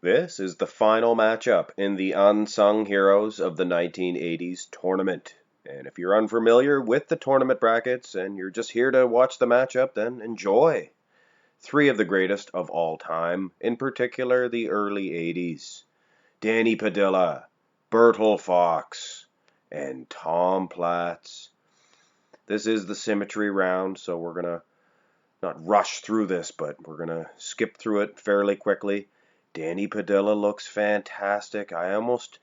This is the final matchup in the Unsung Heroes of the 1980s tournament. And if you're unfamiliar with the tournament brackets and you're just here to watch the matchup, then enjoy. Three of the greatest of all time, in particular the early 80s. Danny Padilla, Bertil Fox, and Tom Platz. This is the Symmetry Round, so we're going to not rush through this, but we're going to skip through it fairly quickly. Danny Padilla looks fantastic. I almost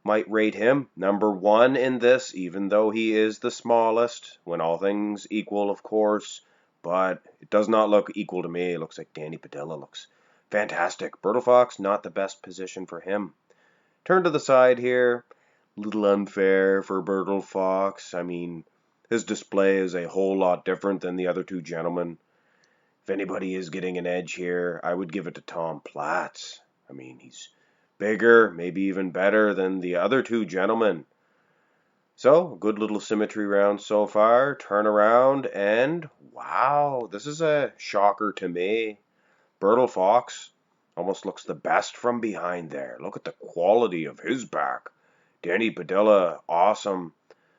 might rate him number one in this, even though he is the smallest, when all things equal, of course. But it does not look equal to me. It looks like Danny Padilla looks fantastic. Bertil Fox, not the best position for him. Turn to the side here. A little unfair for Bertil Fox. I mean, his display is a whole lot different than the other two gentlemen. If anybody is getting an edge here, I would give it to Tom Platz. I mean, he's bigger, maybe even better than the other two gentlemen. So, good little symmetry round so far. Turn around and wow, this is a shocker to me. Bertil Fox almost looks the best from behind there. Look at the quality of his back. Danny Padilla, awesome.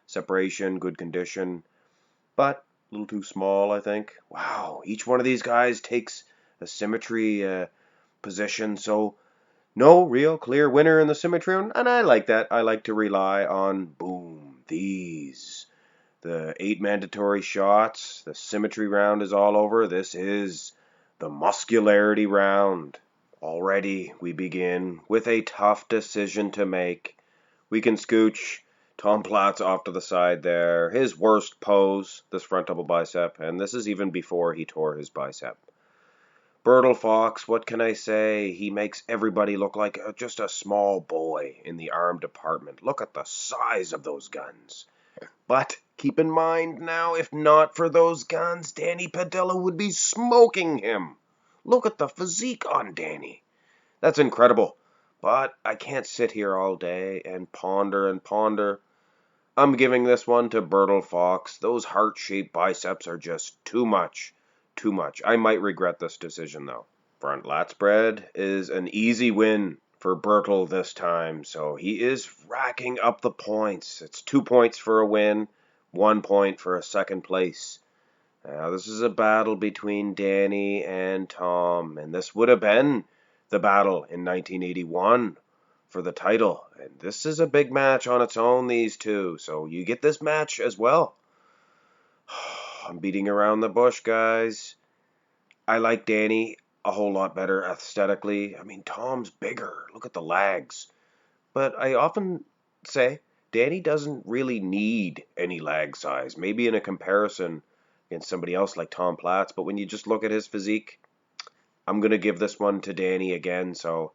Separation, good condition. But a little too small, I think. Wow, each one of these guys takes a symmetry position, so no real clear winner in the symmetry round, and I like that. I like to rely on, boom, these. The 8 mandatory shots, the symmetry round is all over. This is the muscularity round. Already we begin with a tough decision to make. We can scooch Tom Platz off to the side there. His worst pose, this front double bicep, and this is even before he tore his bicep. Bertil Fox, what can I say? He makes everybody look like just a small boy in the arm department. Look at the size of those guns. But keep in mind now, if not for those guns, Danny Padilla would be smoking him. Look at the physique on Danny. That's incredible. But I can't sit here all day and ponder and ponder. I'm giving this one to Bertil Fox. Those heart-shaped biceps are just too much. Too much. I might regret this decision, though. Front lat spread is an easy win for Bertil this time, so he is racking up the points. It's 2 points for a win, 1 point for a second place. Now, this is a battle between Danny and Tom, and this would have been the battle in 1981 for the title. And this is a big match on its own, these two, so you get this match as well. I'm beating around the bush, guys. I like Danny a whole lot better aesthetically. I mean, Tom's bigger. Look at the legs. But I often say Danny doesn't really need any leg size. Maybe in a comparison against somebody else like Tom Platz, but when you just look at his physique, I'm going to give this one to Danny again. So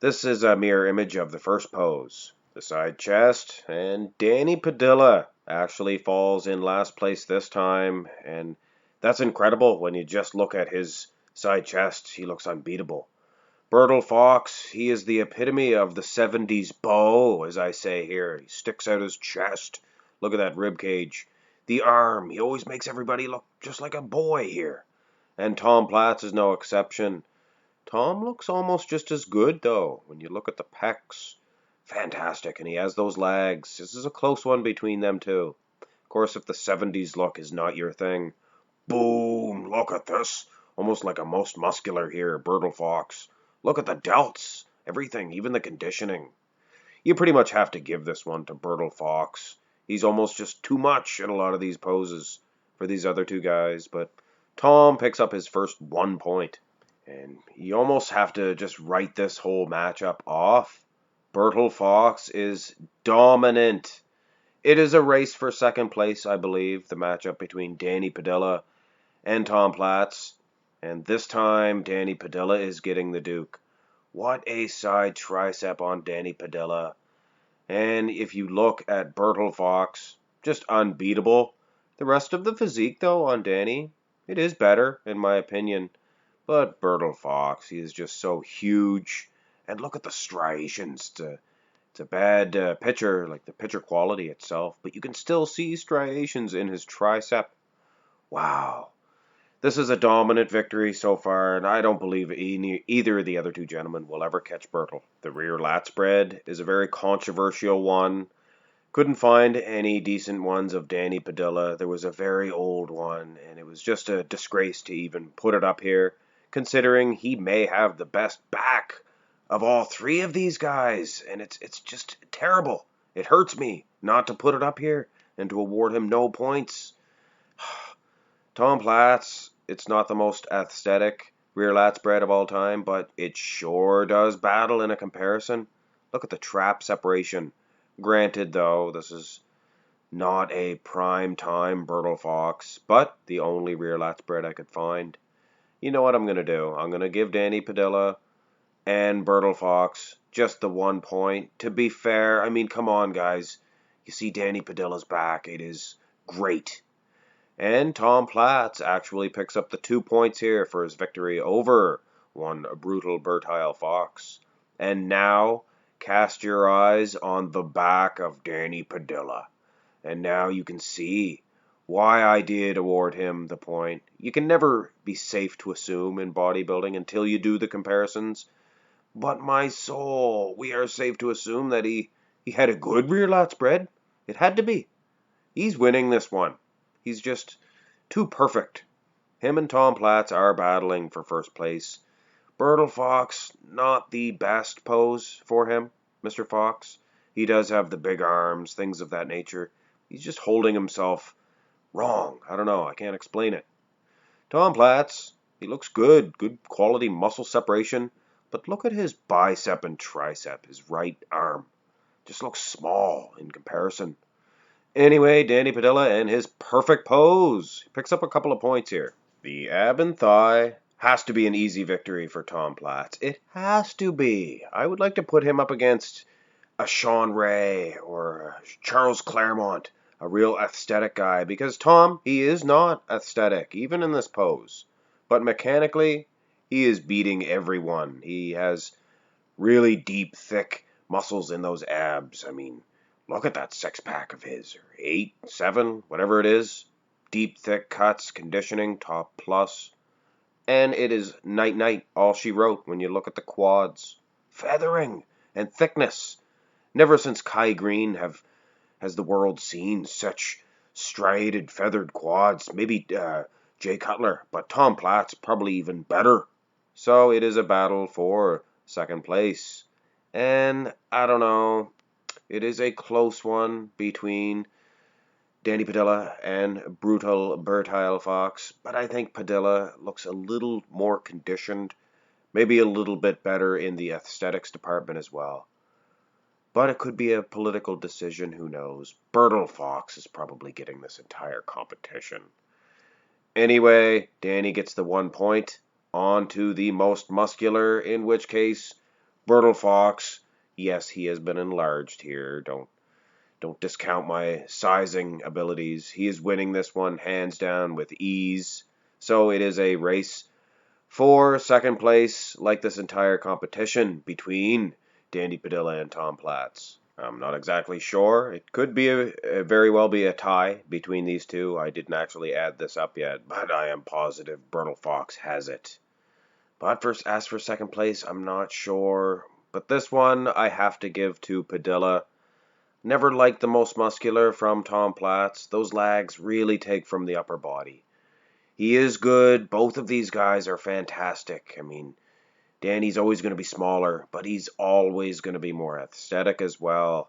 this is a mirror image of the first pose. The side chest, and Danny Padilla actually falls in last place this time, and that's incredible when you just look at his side chest. He looks unbeatable. Bertil Fox, he is the epitome of the 70s bow, as I say here. He sticks out his chest. Look at that rib cage. The arm, he always makes everybody look just like a boy here. And Tom Platz is no exception. Tom looks almost just as good, though, when you look at the pecs. Fantastic, and he has those legs. This is a close one between them two. Of course, if the 70s look is not your thing, boom, look at this. Almost like a most muscular here, Bertil Fox. Look at the delts, everything, even the conditioning. You pretty much have to give this one to Bertil Fox. He's almost just too much in a lot of these poses for these other two guys, but Tom picks up his first 1 point. And you almost have to just write this whole matchup off. Bertil Fox is dominant. It is a race for second place, I believe, the matchup between Danny Padilla and Tom Platz. And this time, Danny Padilla is getting the Duke. What a side tricep on Danny Padilla. And if you look at Bertil Fox, just unbeatable. The rest of the physique, though, on Danny, it is better, in my opinion. But Bertil Fox, he is just so huge. And look at the striations. It's a bad picture, like the picture quality itself. But you can still see striations in his tricep. Wow. This is a dominant victory so far, and I don't believe either of the other two gentlemen will ever catch Bertil. The rear lat spread is a very controversial one. Couldn't find any decent ones of Danny Padilla. There was a very old one, and it was just a disgrace to even put it up here, considering he may have the best back of all three of these guys, and it's just terrible. It hurts me not to put it up here and to award him no points. Tom Platz, it's not the most aesthetic rear lat spread of all time, but it sure does battle in a comparison. Look at the trap separation. Granted, though, this is not a prime time Bertil Fox, but the only rear lat spread I could find. You know what I'm going to do? I'm going to give Danny Padilla and Bertil Fox just the 1 point. To be fair, I mean, come on, guys. You see Danny Padilla's back. It is great. And Tom Platz actually picks up the 2 points here for his victory over one brutal Bertil Fox. And now, cast your eyes on the back of Danny Padilla. And now you can see why I did award him the point. You can never be safe to assume in bodybuilding until you do the comparisons. But my soul, we are safe to assume that he had a good rear lat spread. It had to be. He's winning this one. He's just too perfect. Him and Tom Platz are battling for first place. Bertil Fox, not the best pose for him, Mr. Fox. He does have the big arms, things of that nature. He's just holding himself wrong. I don't know. I can't explain it. Tom Platz, he looks good. Good quality muscle separation. But look at his bicep and tricep, his right arm. Just looks small in comparison. Anyway, Danny Padilla and his perfect pose. He picks up a couple of points here. The ab and thigh has to be an easy victory for Tom Platz. It has to be. I would like to put him up against a Sean Ray or a Charles Claremont, a real aesthetic guy, because Tom, he is not aesthetic, even in this pose. But mechanically, he is beating everyone. He has really deep, thick muscles in those abs. I mean, look at that six-pack of his, or 8, 7, whatever it is. Deep, thick cuts, conditioning, top plus. And it is night-night, all she wrote when you look at the quads. Feathering and thickness. Never since Kai Green has the world seen such striated, feathered quads. Maybe Jay Cutler, but Tom Platz probably even better. So it is a battle for second place. And I don't know. It is a close one between Danny Padilla and brutal Bertil Fox, but I think Padilla looks a little more conditioned, maybe a little bit better in the aesthetics department as well. But it could be a political decision, who knows. Bertil Fox is probably getting this entire competition. Anyway, Danny gets the 1 point. On to the most muscular, in which case, Bertil Fox, yes, he has been enlarged here. Don't discount my sizing abilities. He is winning this one hands down with ease. So it is a race for second place, like this entire competition, between Danny Padilla and Tom Platz. I'm not exactly sure. It could be very well be a tie between these two. I didn't actually add this up yet, but I am positive Bertil Fox has it. But as for second place, I'm not sure. But this one I have to give to Padilla. Never liked the most muscular from Tom Platz. Those legs really take from the upper body. He is good. Both of these guys are fantastic. I mean, Danny's always going to be smaller, but he's always going to be more aesthetic as well.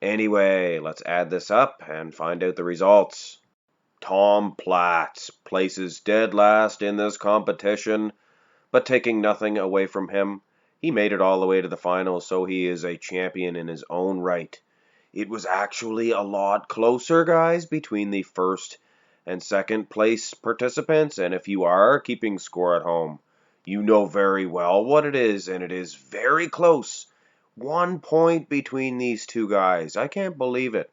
Anyway, let's add this up and find out the results. Tom Platz places dead last in this competition, but taking nothing away from him, he made it all the way to the finals, so he is a champion in his own right. It was actually a lot closer, guys, between the first and second place participants, and if you are keeping score at home, you know very well what it is, and it is very close. 1 point between these two guys. I can't believe it.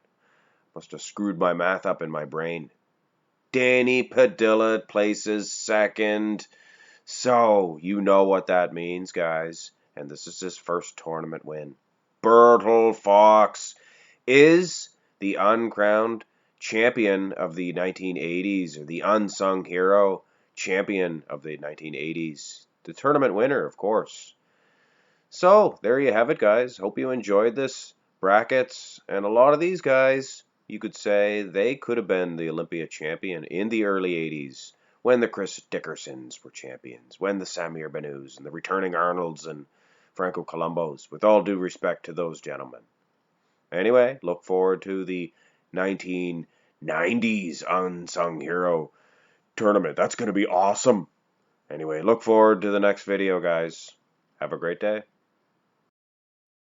Must have screwed my math up in my brain. Danny Padilla places second. So, you know what that means, guys. And this is his first tournament win. Bertil Fox is the uncrowned champion of the 1980s, or the unsung hero champion of the 1980s. The tournament winner, of course. So, there you have it, guys. Hope you enjoyed this brackets. And a lot of these guys, you could say, they could have been the Olympia champion in the early 80s, when the Chris Dickersons were champions, when the Samir Banus and the returning Arnolds and Franco Colombos, with all due respect to those gentlemen. Anyway, look forward to the 1990s Unsung Hero tournament. That's going to be awesome. Anyway, look forward to the next video, guys. Have a great day.